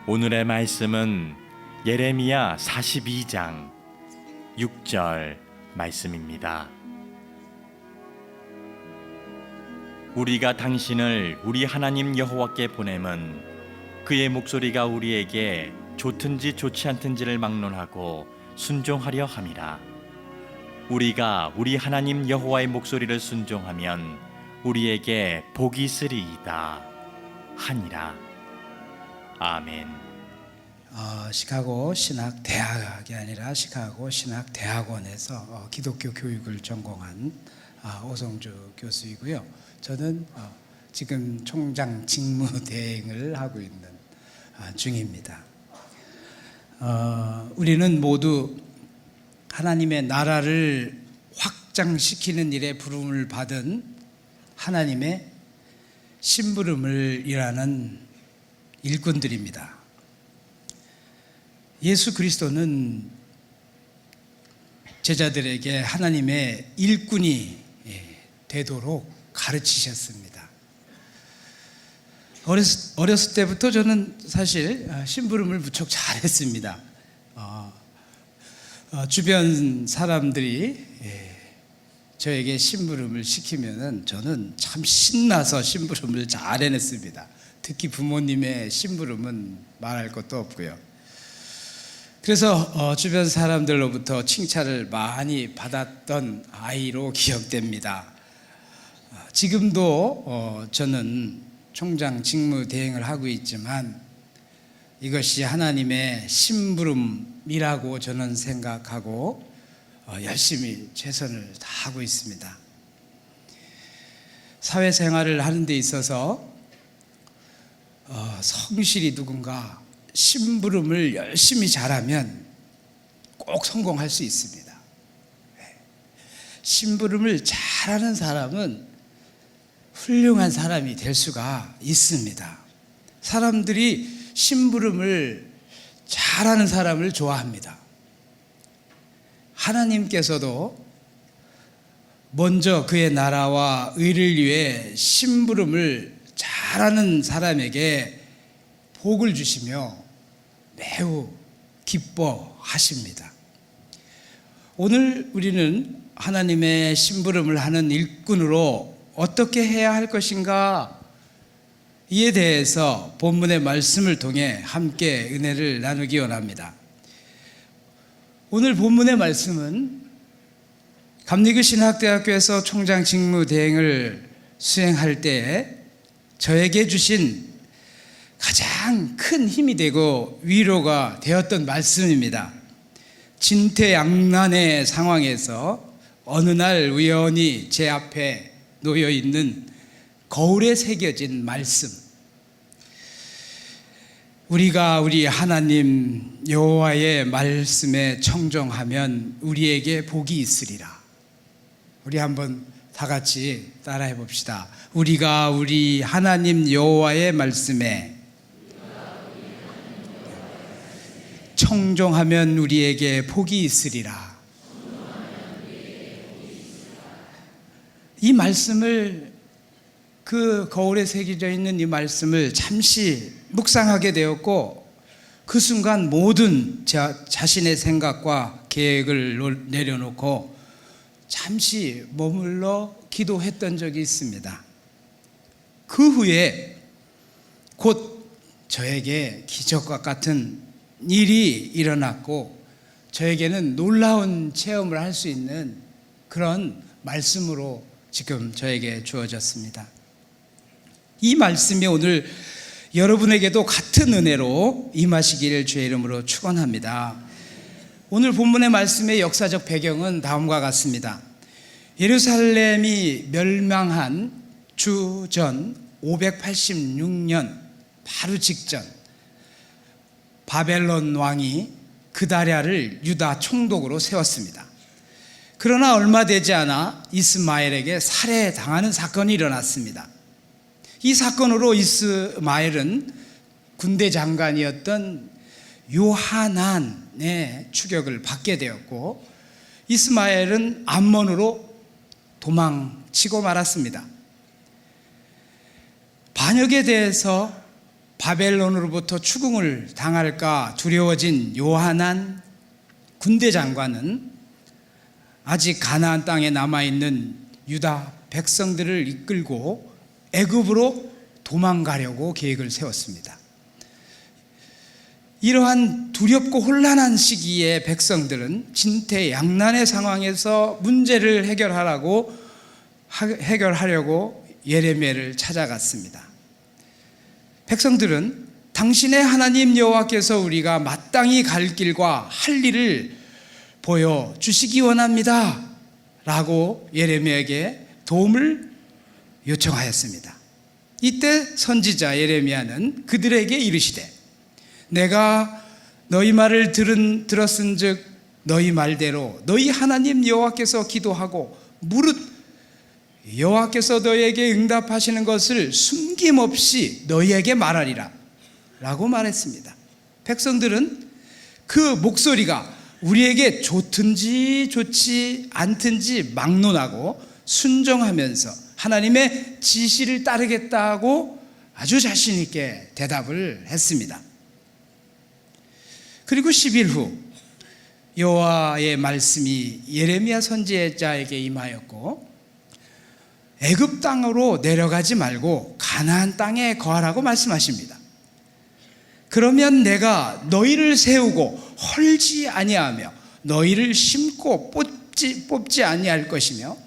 오늘의 말씀은 예레미야 42장 6절 말씀입니다. 우리가 당신을 우리 하나님 여호와께 보내면 그의 목소리가 우리에게 좋든지 좋지 않든지를 막론하고 순종하려 함이라. 우리가 우리 하나님 여호와의 목소리를 순종하면 우리에게 복이 있으리이다 하니라. 아멘. 시카고 신학대학이 아니라 시카고 신학대학원에서 기독교 교육을 전공한 오성주 교수이고요. 저는 지금 총장 직무대행을 하고 있는 중입니다. 우리는 모두 하나님의 나라를 확장시키는 일에 부름을 받은 하나님의 심부름을 일하는 일꾼들입니다. 예수 그리스도는 제자들에게 하나님의 일꾼이 되도록 가르치셨습니다. 어렸을 때부터 저는 사실 심부름을 무척 잘했습니다. 주변 사람들이 저에게 심부름을 시키면은 저는 참 신나서 심부름을 잘 해냈습니다. 특히 부모님의 심부름은 말할 것도 없고요. 그래서 주변 사람들로부터 칭찬을 많이 받았던 아이로 기억됩니다. 지금도 저는 총장 직무대행을 하고 있지만 이것이 하나님의 심부름이라고 저는 생각하고 열심히 최선을 다하고 있습니다. 사회생활을 하는 데 있어서 성실히 누군가 심부름을 열심히 잘하면 꼭 성공할 수 있습니다. 심부름을 잘하는 사람은 훌륭한 사람이 될 수가 있습니다. 사람들이 심부름을 잘하는 사람을 좋아합니다. 하나님께서도 먼저 그의 나라와 의를 위해 심부름을 잘하는 사람에게 복을 주시며 매우 기뻐하십니다. 오늘 우리는 하나님의 심부름을 하는 일꾼으로 어떻게 해야 할 것인가 이에 대해서 본문의 말씀을 통해 함께 은혜를 나누기 원합니다. 오늘 본문의 말씀은 감리교 신학대학교에서 총장 직무대행을 수행할 때에 저에게 주신 가장 큰 힘이 되고 위로가 되었던 말씀입니다. 진퇴양난의 상황에서 어느 날 우연히 제 앞에 놓여 있는 거울에 새겨진 말씀. 우리가 우리 하나님 여호와의 말씀에 청종하면 우리에게 복이 있으리라. 우리 한번 다 같이 따라해 봅시다. 우리가 우리 하나님 여호와의 말씀에 청종하면 우리에게 복이 있으리라. 이 말씀을, 그 거울에 새겨져 있는 이 말씀을 잠시 묵상하게 되었고 그 순간 모든 자신의 생각과 계획을 내려놓고 잠시 머물러 기도했던 적이 있습니다. 그 후에 곧 저에게 기적과 같은 일이 일어났고 저에게는 놀라운 체험을 할 수 있는 그런 말씀으로 지금 저에게 주어졌습니다. 이 말씀이 오늘 여러분에게도 같은 은혜로 임하시기를 주의 이름으로 축원합니다. 오늘 본문의 말씀의 역사적 배경은 다음과 같습니다. 예루살렘이 멸망한 주전 586년 바로 직전, 바벨론 왕이 그다랴를 유다 총독으로 세웠습니다. 그러나 얼마 되지 않아 이스마엘에게 살해당하는 사건이 일어났습니다. 이 사건으로 이스마엘은 군대 장관이었던 요하난의 추격을 받게 되었고 이스마엘은 암몬으로 도망치고 말았습니다. 반역에 대해서 바벨론으로부터 추궁을 당할까 두려워진 요하난 군대 장관은 아직 가나안 땅에 남아있는 유다 백성들을 이끌고 애굽으로 도망가려고 계획을 세웠습니다. 이러한 두렵고 혼란한 시기에 백성들은 진퇴양난의 상황에서 문제를 해결하려고 예레미야를 찾아갔습니다. 백성들은 당신의 하나님 여호와께서 우리가 마땅히 갈 길과 할 일을 보여주시기 원합니다 라고 예레미야에게 도움을 요청하였습니다. 이때 선지자 예레미야는 그들에게 이르시되 내가 너희 말을 들었은즉 너희 말대로 너희 하나님 여호와께서 기도하고 무릇 여호와께서 너희에게 응답하시는 것을 숨김없이 너희에게 말하리라 라고 말했습니다. 백성들은 그 목소리가 우리에게 좋든지 좋지 않든지 막론하고 순종하면서 하나님의 지시를 따르겠다고 아주 자신 있게 대답을 했습니다. 그리고 10일 후 여호와의 말씀이 예레미야 선지자에게 임하였고 애굽 땅으로 내려가지 말고 가나안 땅에 거하라고 말씀하십니다. 그러면 내가 너희를 세우고 헐지 아니하며 너희를 심고 뽑지 아니할 것이며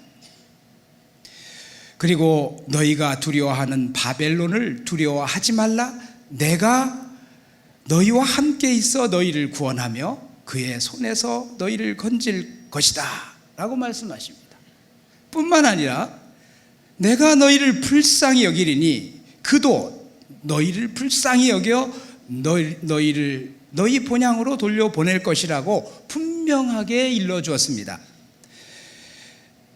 그리고 너희가 두려워하는 바벨론을 두려워하지 말라. 내가 너희와 함께 있어 너희를 구원하며 그의 손에서 너희를 건질 것이다 라고 말씀하십니다. 뿐만 아니라 내가 너희를 불쌍히 여기리니 그도 너희를 불쌍히 여겨 너희 본향으로 돌려보낼 것이라고 분명하게 일러주었습니다.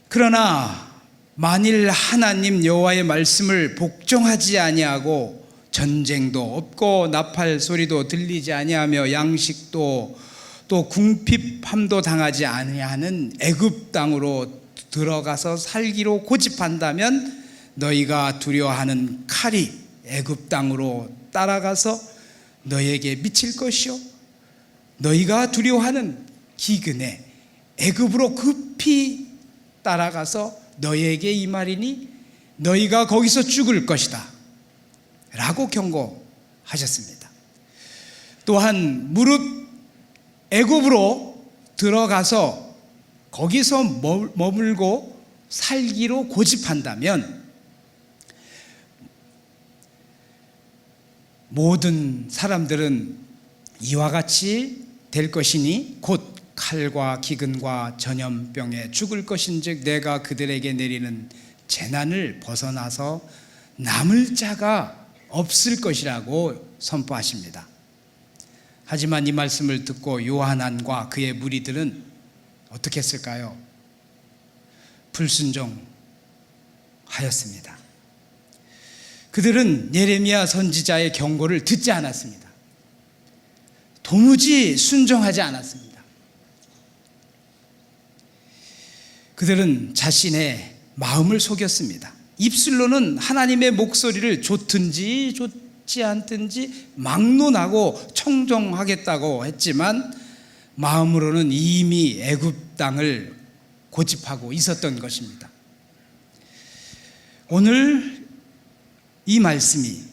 그러나 만일 하나님 여호와의 말씀을 복종하지 아니하고 전쟁도 없고 나팔 소리도 들리지 아니하며 양식도 또 궁핍함도 당하지 아니하는 애굽 땅으로 들어가서 살기로 고집한다면 너희가 두려워하는 칼이 애굽 땅으로 따라가서 너희에게 미칠 것이요 너희가 두려워하는 기근에 애굽으로 급히 따라가서 너희에게 임하리니 너희가 거기서 죽을 것이다 라고 경고하셨습니다. 또한 무릇 애굽으로 들어가서 거기서 머물고 살기로 고집한다면 모든 사람들은 이와 같이 될 것이니 곧 칼과 기근과 전염병에 죽을 것인즉 내가 그들에게 내리는 재난을 벗어나서 남을 자가 없을 것이라고 선포하십니다. 하지만 이 말씀을 듣고 요하난과 그의 무리들은 어떻게 했을까요? 불순종하였습니다. 그들은 예레미야 선지자의 경고를 듣지 않았습니다. 도무지 순종하지 않았습니다. 그들은 자신의 마음을 속였습니다. 입술로는 하나님의 목소리를 좋든지 좋지 않든지 막론하고 청종하겠다고 했지만 마음으로는 이미 애굽 땅을 고집하고 있었던 것입니다. 오늘 이 말씀이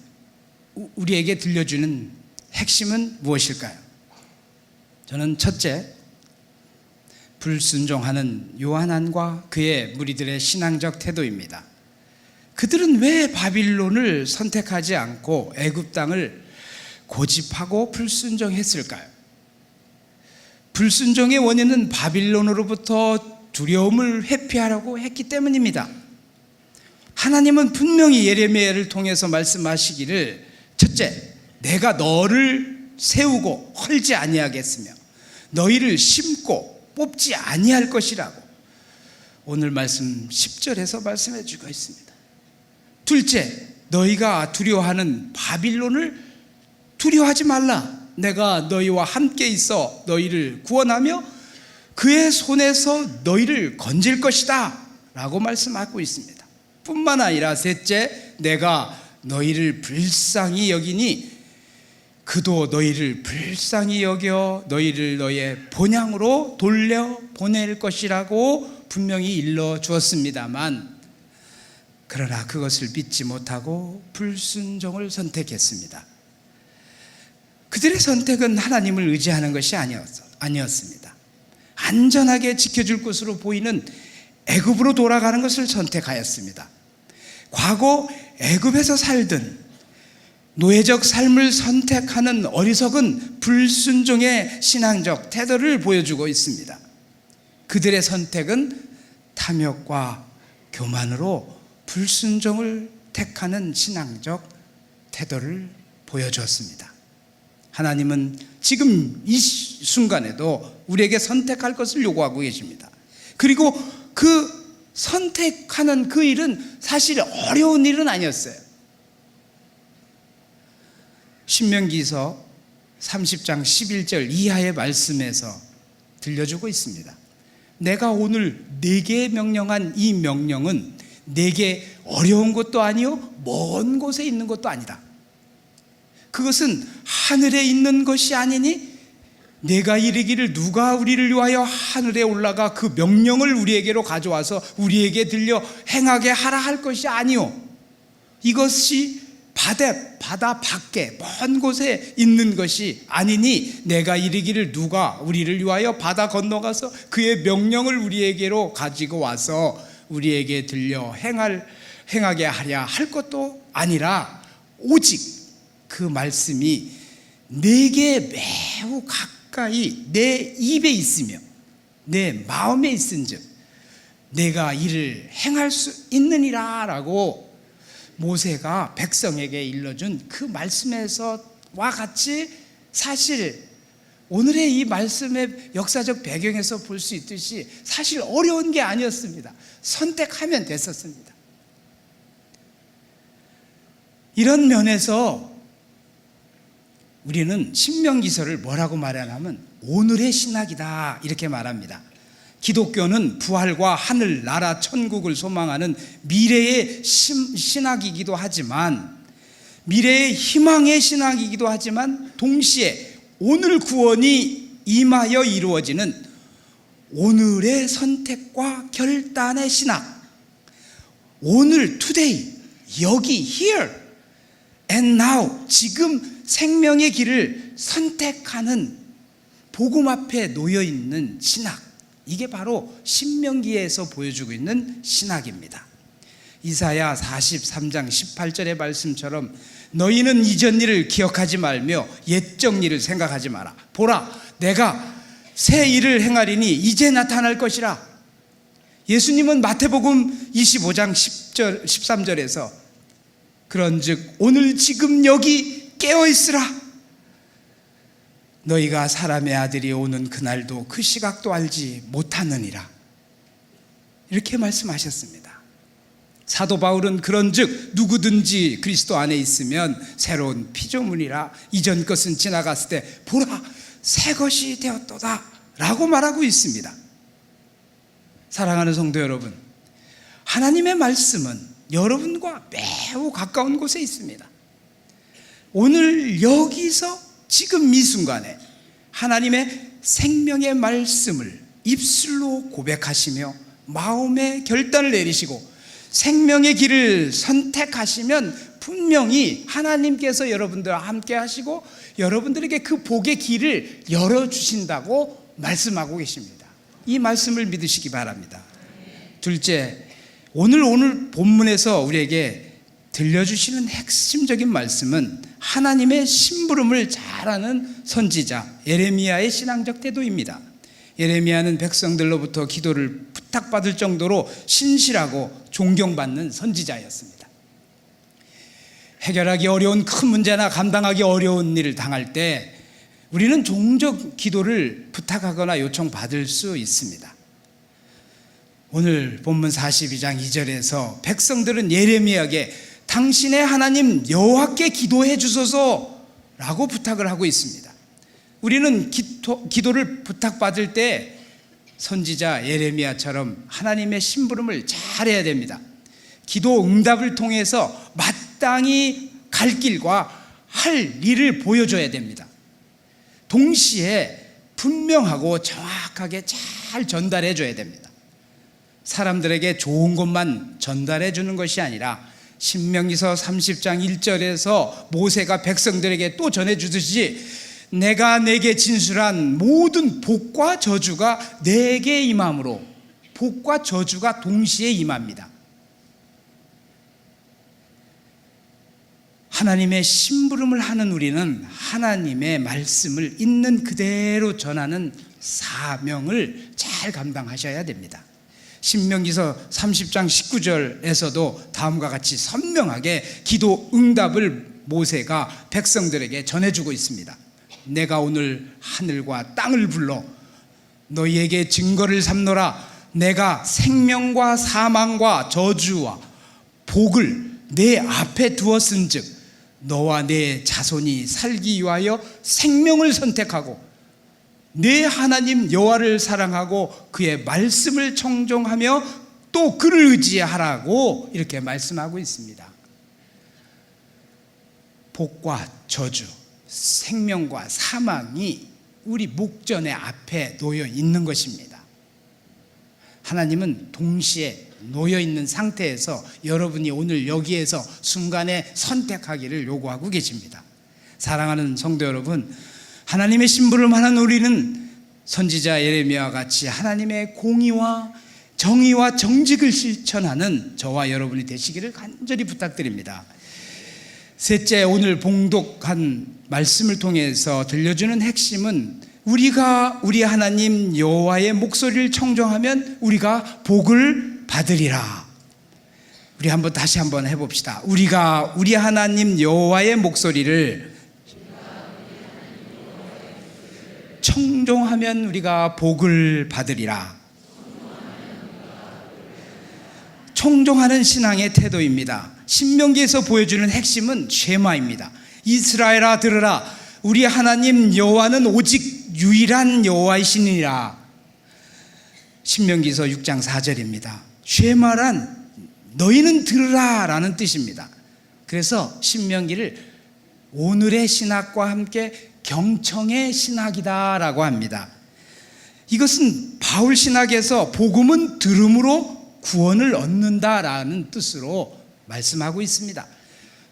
우리에게 들려주는 핵심은 무엇일까요? 저는 첫째, 불순종하는 요한안과 그의 무리들의 신앙적 태도입니다. 그들은 왜 바빌론을 선택하지 않고 애굽 땅을 고집하고 불순종했을까요? 불순종의 원인은 바빌론으로부터 두려움을 회피하려고 했기 때문입니다. 하나님은 분명히 예레미야를 통해서 말씀하시기를, 첫째, 내가 너를 세우고 헐지 아니하겠으며 너희를 심고 뽑지 아니할 것이라고 오늘 말씀 10절에서 말씀해 주고 있습니다. 둘째, 너희가 두려워하는 바빌론을 두려워하지 말라. 내가 너희와 함께 있어 너희를 구원하며 그의 손에서 너희를 건질 것이다 라고 말씀하고 있습니다. 뿐만 아니라 셋째, 내가 너희를 불쌍히 여기니 그도 너희를 불쌍히 여겨 너희를 너의 본향으로 돌려보낼 것이라고 분명히 일러 주었습니다만, 그러나 그것을 믿지 못하고 불순종을 선택했습니다. 그들의 선택은 하나님을 의지하는 것이 아니었습니다. 안전하게 지켜줄 것으로 보이는 애굽으로 돌아가는 것을 선택하였습니다. 과거 애굽에서 살던 노예적 삶을 선택하는 어리석은 불순종의 신앙적 태도를 보여주고 있습니다. 그들의 선택은 탐욕과 교만으로 불순종을 택하는 신앙적 태도를 보여주었습니다. 하나님은 지금 이 순간에도 우리에게 선택할 것을 요구하고 계십니다. 그리고 그 선택하는 그 일은 사실 어려운 일은 아니었어요. 신명기서 30장 11절 이하의 말씀에서 들려주고 있습니다. 내가 오늘 네게 명령한 이 명령은 네게 어려운 것도 아니요 먼 곳에 있는 것도 아니다. 그것은 하늘에 있는 것이 아니니 내가 이르기를 누가 우리를 위하여 하늘에 올라가 그 명령을 우리에게로 가져와서 우리에게 들려 행하게 하라 할 것이 아니요 이것이 바다 밖에 먼 곳에 있는 것이 아니니 내가 이르기를 누가 우리를 위하여 바다 건너가서 그의 명령을 우리에게로 가지고 와서 우리에게 들려 행하게 하랴 할 것도 아니라 오직 그 말씀이 내게 매우 가까이 내 입에 있으며 내 마음에 있은즉 내가 이를 행할 수 있느니라 라고 모세가 백성에게 일러준 그 말씀에서와 같이 사실 오늘의 이 말씀의 역사적 배경에서 볼 수 있듯이 사실 어려운 게 아니었습니다. 선택하면 됐었습니다. 이런 면에서 우리는 신명기서를 뭐라고 말하냐면 오늘의 신학이다 이렇게 말합니다. 기독교는 부활과 하늘, 나라, 천국을 소망하는 미래의 신학이기도 하지만 미래의 희망의 신학이기도 하지만 동시에 오늘 구원이 임하여 이루어지는 오늘의 선택과 결단의 신학, 오늘, today, 여기, here and now, 지금 생명의 길을 선택하는 복음 앞에 놓여있는 신학, 이게 바로 신명기에서 보여주고 있는 신학입니다. 이사야 43장 18절의 말씀처럼 너희는 이전 일을 기억하지 말며 옛적 일을 생각하지 마라. 보라, 내가 새 일을 행하리니 이제 나타날 것이라. 예수님은 마태복음 25장 10절, 13절에서 그런즉 오늘 지금 여기 깨어있으라. 너희가 사람의 아들이 오는 그날도 그 시각도 알지 못하느니라. 이렇게 말씀하셨습니다. 사도 바울은 그런즉 누구든지 그리스도 안에 있으면 새로운 피조물이라 이전 것은 지나갔을 때 보라 새 것이 되었도다 라고 말하고 있습니다. 사랑하는 성도 여러분, 하나님의 말씀은 여러분과 매우 가까운 곳에 있습니다. 오늘 여기서 지금 이 순간에 하나님의 생명의 말씀을 입술로 고백하시며 마음의 결단을 내리시고 생명의 길을 선택하시면 분명히 하나님께서 여러분들과 함께 하시고 여러분들에게 그 복의 길을 열어주신다고 말씀하고 계십니다. 이 말씀을 믿으시기 바랍니다. 둘째, 오늘 본문에서 우리에게 들려주시는 핵심적인 말씀은 하나님의 심부름을 잘 아는 선지자 예레미야의 신앙적 태도입니다. 예레미야는 백성들로부터 기도를 부탁받을 정도로 신실하고 존경받는 선지자였습니다. 해결하기 어려운 큰 문제나 감당하기 어려운 일을 당할 때 우리는 종종 기도를 부탁하거나 요청받을 수 있습니다. 오늘 본문 42장 2절에서 백성들은 예레미야에게 당신의 하나님 여호와께 기도해 주소서라고 부탁을 하고 있습니다. 우리는 기도를 부탁받을 때 선지자 예레미야처럼 하나님의 심부름을 잘해야 됩니다. 기도 응답을 통해서 마땅히 갈 길과 할 일을 보여줘야 됩니다. 동시에 분명하고 정확하게 잘 전달해 줘야 됩니다. 사람들에게 좋은 것만 전달해 주는 것이 아니라 신명기서 30장 1절에서 모세가 백성들에게 또 전해 주듯이 내가 내게 진술한 모든 복과 저주가 내게 임함으로 복과 저주가 동시에 임합니다. 하나님의 심부름을 하는 우리는 하나님의 말씀을 있는 그대로 전하는 사명을 잘 감당하셔야 됩니다. 신명기서 30장 19절에서도 다음과 같이 선명하게 기도 응답을 모세가 백성들에게 전해주고 있습니다. 내가 오늘 하늘과 땅을 불러 너희에게 증거를 삼노라. 내가 생명과 사망과 저주와 복을 내 앞에 두었은즉 너와 내 자손이 살기 위하여 생명을 선택하고 내 하나님 여호와를 사랑하고 그의 말씀을 청종하며 또 그를 의지하라고 이렇게 말씀하고 있습니다. 복과 저주, 생명과 사망이 우리 목전의 앞에 놓여 있는 것입니다. 하나님은 동시에 놓여 있는 상태에서 여러분이 오늘 여기에서 순간에 선택하기를 요구하고 계십니다. 사랑하는 성도 여러분, 하나님의 심부름하는 우리는 선지자 예레미야와 같이 하나님의 공의와 정의와 정직을 실천하는 저와 여러분이 되시기를 간절히 부탁드립니다. 셋째, 오늘 봉독한 말씀을 통해서 들려주는 핵심은 우리가 우리 하나님 여호와의 목소리를 청종하면 우리가 복을 받으리라. 우리 다시 한번 해봅시다. 우리가 우리 하나님 여호와의 목소리를 청종하면 우리가 복을 받으리라. 청종하는 신앙의 태도입니다. 신명기에서 보여주는 핵심은 쉐마입니다. 이스라엘아 들으라. 우리 하나님 여호와는 오직 유일한 여호와이시니라. 신명기서 6장 4절입니다. 쉐마란 너희는 들으라 라는 뜻입니다. 그래서 신명기를 오늘의 신학과 함께 경청의 신학이다 라고 합니다. 이것은 바울 신학에서 복음은 들음으로 구원을 얻는다라는 뜻으로 말씀하고 있습니다.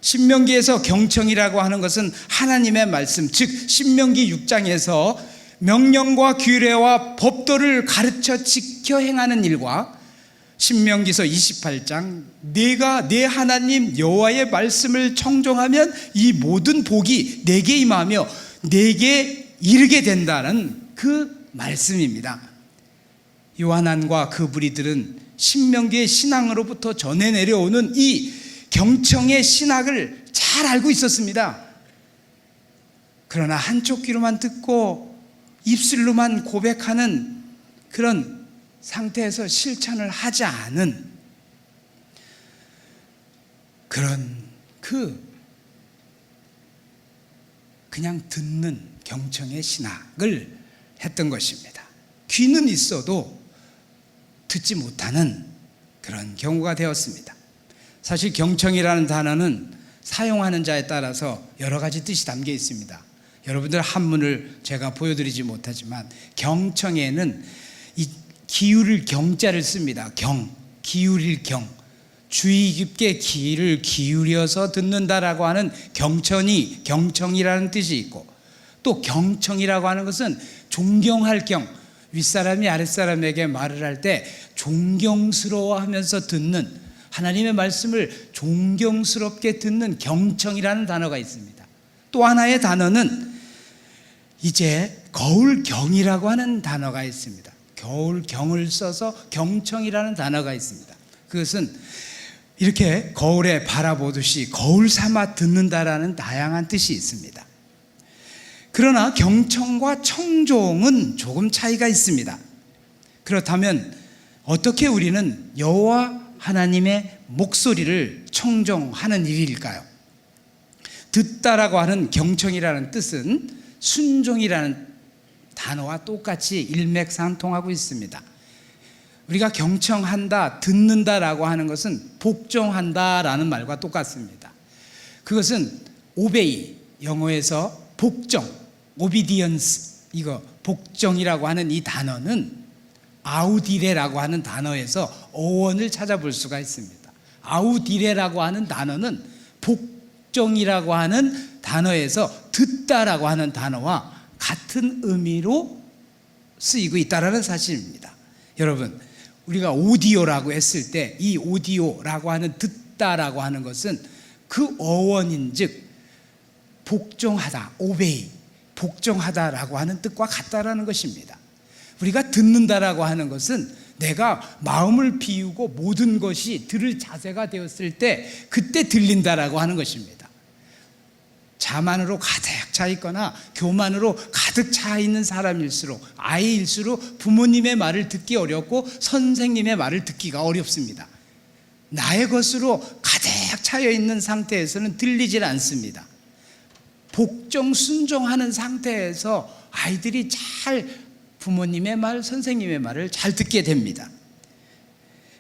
신명기에서 경청이라고 하는 것은 하나님의 말씀, 즉 신명기 6장에서 명령과 규례와 법도를 가르쳐 지켜 행하는 일과 신명기서 28장 내가 내 하나님 여호와의 말씀을 청종하면 이 모든 복이 내게 임하며 내게 이르게 된다는 그 말씀입니다. 요한안과 그 무리들은 신명기의 신앙으로부터 전해 내려오는 이 경청의 신학을 잘 알고 있었습니다. 그러나 한쪽 귀로만 듣고 입술로만 고백하는 그런 상태에서 실천을 하지 않은 그런 그냥 듣는 경청의 신학을 했던 것입니다. 귀는 있어도 듣지 못하는 그런 경우가 되었습니다. 사실 경청이라는 단어는 사용하는 자에 따라서 여러 가지 뜻이 담겨 있습니다. 여러분들 한문을 제가 보여드리지 못하지만 경청에는 이 기울일 경자를 씁니다. 기울일 경, 주의 깊게 귀를 기울여서 듣는다라고 하는 경청이라는 뜻이 있고, 또 경청이라고 하는 것은 존경할 경, 윗사람이 아랫사람에게 말을 할 때 존경스러워하면서 듣는, 하나님의 말씀을 존경스럽게 듣는 경청이라는 단어가 있습니다. 또 하나의 단어는 이제 거울경이라고 하는 단어가 있습니다. 거울경을 써서 경청이라는 단어가 있습니다. 그것은 이렇게 거울에 바라보듯이 거울 삼아 듣는다라는 다양한 뜻이 있습니다. 그러나 경청과 청종은 조금 차이가 있습니다. 그렇다면 어떻게 우리는 여호와 하나님의 목소리를 청종하는 일일까요? 듣다라고 하는 경청이라는 뜻은 순종이라는 단어와 똑같이 일맥상통하고 있습니다. 우리가 경청한다, 듣는다라고 하는 것은 복종한다라는 말과 똑같습니다. 그것은 obey, 영어에서 복종, obedience, 이거 복종이라고 하는 이 단어는 아우디레라고 하는 단어에서 어원을 찾아볼 수가 있습니다. 아우디레라고 하는 단어는 복종이라고 하는 단어에서 듣다라고 하는 단어와 같은 의미로 쓰이고 있다는 사실입니다. 여러분, 우리가 오디오라고 했을 때 이 오디오라고 하는 듣다라고 하는 것은 그 어원인즉 복종하다, obey, 복종하다라고 하는 뜻과 같다라는 것입니다. 우리가 듣는다라고 하는 것은 내가 마음을 비우고 모든 것이 들을 자세가 되었을 때 그때 들린다라고 하는 것입니다. 자만으로 가득 차 있거나 교만으로 가득 차 있는 사람일수록, 아이일수록 부모님의 말을 듣기 어렵고 선생님의 말을 듣기가 어렵습니다. 나의 것으로 가득 차여 있는 상태에서는 들리질 않습니다. 복종, 순종하는 상태에서 아이들이 잘 부모님의 말, 선생님의 말을 잘 듣게 됩니다.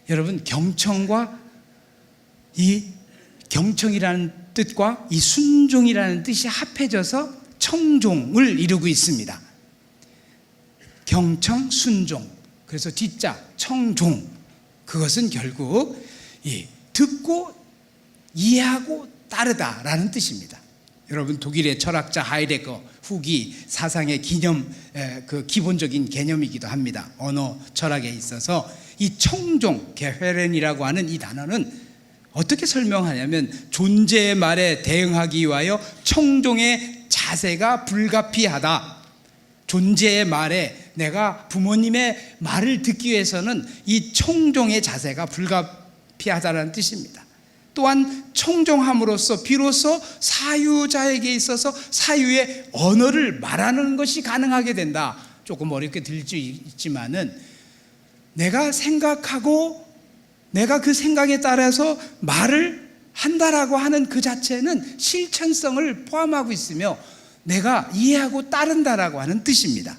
여러분, 경청과 이 경청이라는 뜻과 이 순종이라는 뜻이 합해져서 청종을 이루고 있습니다. 경청, 순종. 그래서 뒷자 청종. 그것은 결국 듣고 이해하고 따르다라는 뜻입니다. 여러분, 독일의 철학자 하이데거 후기 사상의 그 기본적인 개념이기도 합니다. 언어 철학에 있어서 이 청종, 게헤렌이라고 하는 이 단어는 어떻게 설명하냐면 존재의 말에 대응하기 위하여 청종의 자세가 불가피하다. 존재의 말에 내가 부모님의 말을 듣기 위해서는 이 청종의 자세가 불가피하다는 뜻입니다. 또한 청종함으로써 비로소 사유자에게 있어서 사유의 언어를 말하는 것이 가능하게 된다. 조금 어렵게 들릴 수 있지만은 내가 생각하고 내가 그 생각에 따라서 말을 한다라고 하는 그 자체는 실천성을 포함하고 있으며 내가 이해하고 따른다라고 하는 뜻입니다.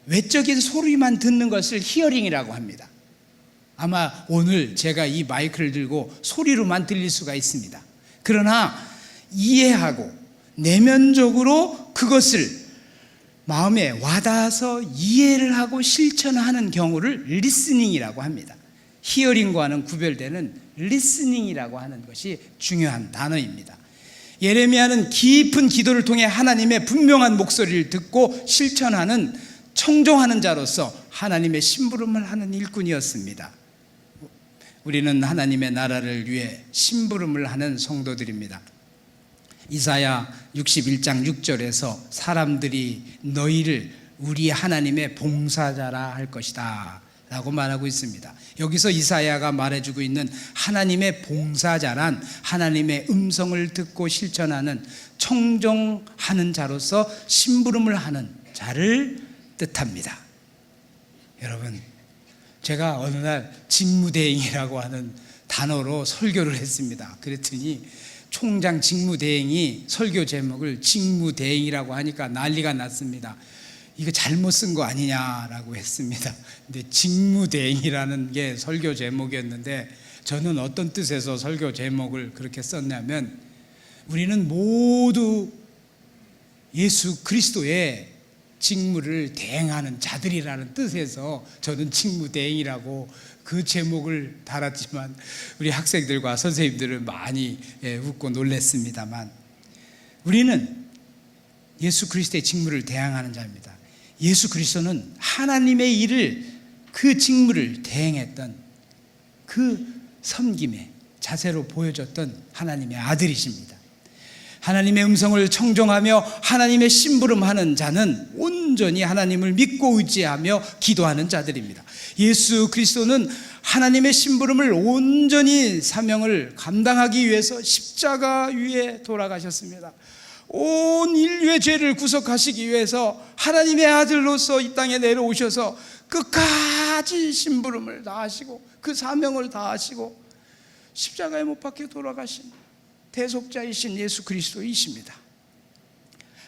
외적인 소리만 듣는 것을 히어링이라고 합니다. 아마 오늘 제가 이 마이크를 들고 소리로만 들릴 수가 있습니다. 그러나 이해하고 내면적으로 그것을 마음에 와닿아서 이해를 하고 실천하는 경우를 리스닝이라고 합니다. 히어링과는 구별되는 리스닝이라고 하는 것이 중요한 단어입니다. 예레미야는 깊은 기도를 통해 하나님의 분명한 목소리를 듣고 실천하는 청종하는 자로서 하나님의 심부름을 하는 일꾼이었습니다. 우리는 하나님의 나라를 위해 심부름을 하는 성도들입니다. 이사야 61장 6절에서 사람들이 너희를 우리 하나님의 봉사자라 할 것이다 라고 말하고 있습니다. 여기서 이사야가 말해주고 있는 하나님의 봉사자란 하나님의 음성을 듣고 실천하는 청종하는 자로서 심부름을 하는 자를 뜻합니다. 여러분, 제가 어느 날 직무대행이라고 하는 단어로 설교를 했습니다. 그랬더니 총장 직무대행이 설교 제목을 직무대행이라고 하니까 난리가 났습니다. 이거 잘못 쓴 거 아니냐라고 했습니다. 근데 직무대행이라는 게 설교 제목이었는데 저는 어떤 뜻에서 설교 제목을 그렇게 썼냐면 우리는 모두 예수 그리스도의 직무를 대행하는 자들이라는 뜻에서 저는 직무대행이라고 그 제목을 달았지만 우리 학생들과 선생님들은 많이 웃고 놀랐습니다만 우리는 예수 그리스도의 직무를 대행하는 자입니다. 예수 그리스도는 하나님의 일을 그 직무를 대행했던 그 섬김의 자세로 보여줬던 하나님의 아들이십니다. 하나님의 음성을 청종하며 하나님의 심부름하는 자는 온전히 하나님을 믿고 의지하며 기도하는 자들입니다. 예수 그리스도는 하나님의 심부름을 온전히 사명을 감당하기 위해서 십자가 위에 돌아가셨습니다. 온 인류의 죄를 구속하시기 위해서 하나님의 아들로서 이 땅에 내려오셔서 끝까지 심부름을 다하시고 그 사명을 다하시고 십자가에 못 박혀 돌아가신 대속자이신 예수 그리스도이십니다.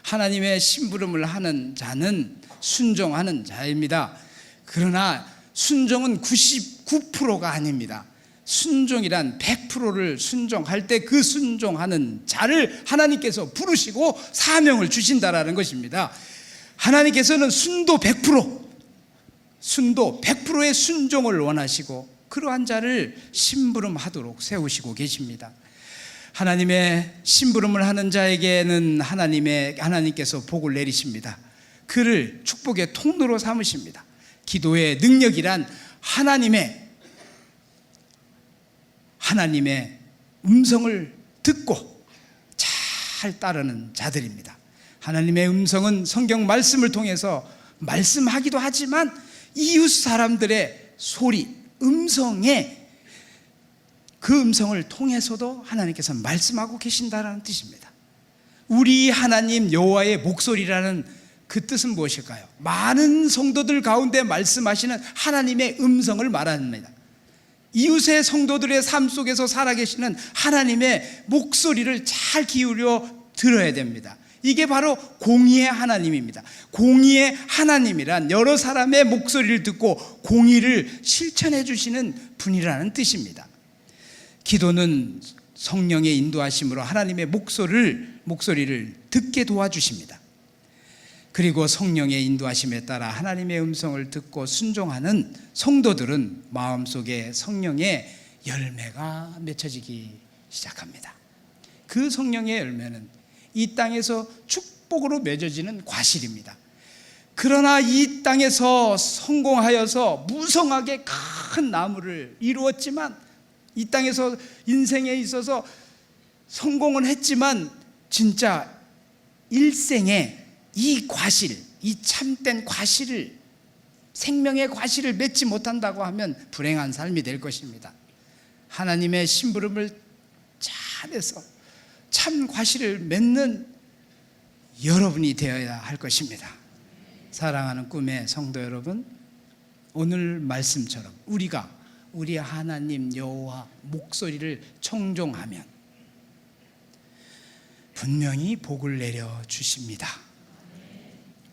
하나님의 심부름을 하는 자는 순종하는 자입니다. 그러나 순종은 99%가 아닙니다. 순종이란 100%를 순종할 때 그 순종하는 자를 하나님께서 부르시고 사명을 주신다라는 것입니다. 하나님께서는 순도 100%의 순종을 원하시고 그러한 자를 심부름하도록 세우시고 계십니다. 하나님의 심부름을 하는 자에게는 하나님께서 복을 내리십니다. 그를 축복의 통로로 삼으십니다. 기도의 능력이란 하나님의 음성을 듣고 잘 따르는 자들입니다. 하나님의 음성은 성경 말씀을 통해서 말씀하기도 하지만 이웃 사람들의 소리, 그 음성을 통해서도 하나님께서 말씀하고 계신다는 뜻입니다. 우리 하나님 여호와의 목소리라는 그 뜻은 무엇일까요? 많은 성도들 가운데 말씀하시는 하나님의 음성을 말합니다. 이웃의 성도들의 삶 속에서 살아계시는 하나님의 목소리를 잘 기울여 들어야 됩니다. 이게 바로 공의의 하나님입니다. 공의의 하나님이란 여러 사람의 목소리를 듣고 공의를 실천해 주시는 분이라는 뜻입니다. 기도는 성령의 인도하심으로 하나님의 목소리를 듣게 도와주십니다. 그리고 성령의 인도하심에 따라 하나님의 음성을 듣고 순종하는 성도들은 마음속에 성령의 열매가 맺혀지기 시작합니다. 그 성령의 열매는 이 땅에서 축복으로 맺어지는 과실입니다. 그러나 이 땅에서 성공하여서 무성하게 큰 나무를 이루었지만, 이 땅에서 인생에 있어서 성공은 했지만 진짜 일생에 이 과실, 이 참된 과실을, 생명의 과실을 맺지 못한다고 하면 불행한 삶이 될 것입니다. 하나님의 심부름을 잘해서 참 과실을 맺는 여러분이 되어야 할 것입니다. 사랑하는 꿈의 성도 여러분, 오늘 말씀처럼 우리가 우리 하나님 여호와 목소리를 청종하면 분명히 복을 내려 주십니다.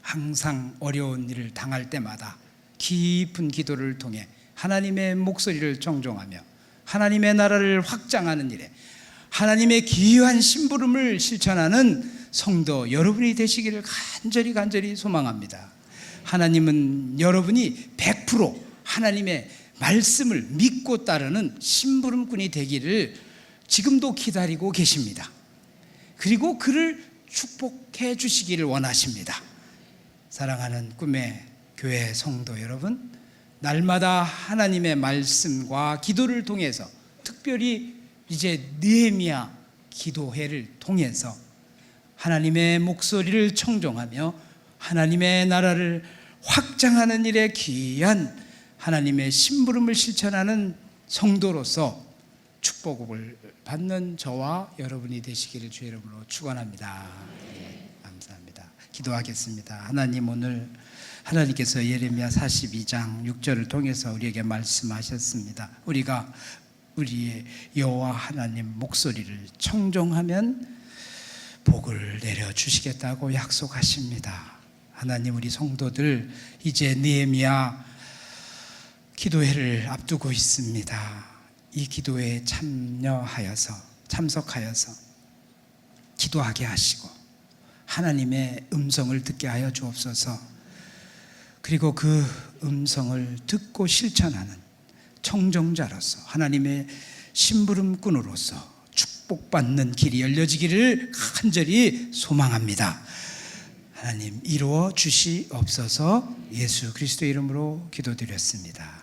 항상 어려운 일을 당할 때마다 깊은 기도를 통해 하나님의 목소리를 청종하며 하나님의 나라를 확장하는 일에 하나님의 기이한 심부름을 실천하는 성도 여러분이 되시기를 간절히 소망합니다. 하나님은 여러분이 100% 하나님의 말씀을 믿고 따르는 심부름꾼이 되기를 지금도 기다리고 계십니다. 그리고 그를 축복해 주시기를 원하십니다. 사랑하는 꿈의 교회 성도 여러분, 날마다 하나님의 말씀과 기도를 통해서, 특별히 이제 느헤미야 기도회를 통해서 하나님의 목소리를 청종하며 하나님의 나라를 확장하는 일에 귀한 하나님의 심부름을 실천하는 성도로서 축복을 받는 저와 여러분이 되시기를 주의 이름으로 축원합니다. 감사합니다. 기도하겠습니다. 하나님, 오늘 하나님께서 예레미야 42장 6절을 통해서 우리에게 말씀하셨습니다. 우리가 우리의 여호와 하나님 목소리를 청종하면 복을 내려주시겠다고 약속하십니다. 하나님, 우리 성도들 이제 느헤미야 기도회를 앞두고 있습니다. 이 기도회에 참석하여서 기도하게 하시고 하나님의 음성을 듣게 하여 주옵소서. 그리고 그 음성을 듣고 실천하는 청정자로서, 하나님의 심부름꾼으로서 축복받는 길이 열려지기를 간절히 소망합니다. 하나님, 이루어 주시옵소서. 예수 그리스도의 이름으로 기도드렸습니다.